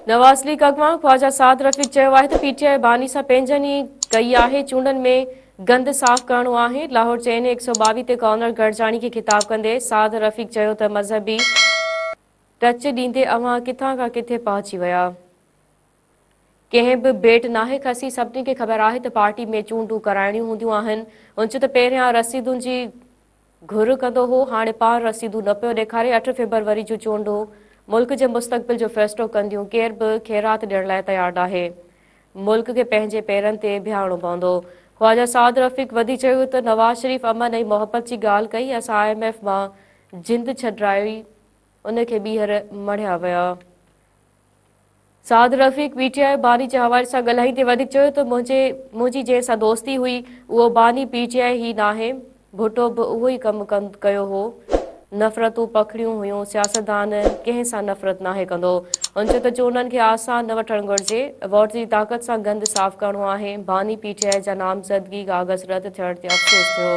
नवाज़ league अॻवान ख्वाजा साद रफ़ीक चयो आहे त पीटीआई बानी सां पंहिंजनि ई कई आहे चूंडनि में गंद साफ़ करणो आहे। लाहौर चेन 122 ते गवर्नर गडजाणी खे ख़िताब कंदे साद रफ़ीक चयो त मज़हबी टच ॾींदे अव्हां किथां खां किथे पहुची विया। कंहिं बि बेट नाहे खसी, सभिनी खे ख़बर आहे त पार्टी में चूंडूं कराइणियूं हूंदियूं आहिनि। उन त पहिरियां रसीदुनि जी घुर कंदो हो, हाणे पार रसीदूं न पियो ॾेखारे। 8 फरवरी जूं चूंडूं मुल्क जे मुस्तक़बिल जो फ़ैसिलो कंदियूं। केर बि ख़ैरात ॾियण लाइ तयार नाहे। मुल्क खे पंहिंजे पेरनि ते बीहारणो पवंदो। ख्वाजा साद रफ़ीक वधी चयो त नवाज़ शरीफ़ अमन ऐं मोहब्बत जी ॻाल्हि कई। असां IMF मां जिंद छॾाई, उनखे ॿीहर मढ़िया विया। साद रफ़ीक PTI बानी जे हवाले सां ॻाल्हाईंदे वधीक चयो त मुंहिंजी जंहिंसां दोस्ती हुई उहो बानी PTI ई नाहे। भुट्टो बि उहो ई कमु कयो हो। नफ़रतूं पखड़ियूं हुयूं। सियासतदान कंहिं सां नफ़रत नाहे कंदो। उन चयो त चूंडनि खे आसान न वठणु घुरिजे। वोट जी ताक़त सां गंद साफ़ करणो आहे। बानी PTI जा नामज़दगी काग़ज़ रद्द थियण ते अफ़सोस थियो।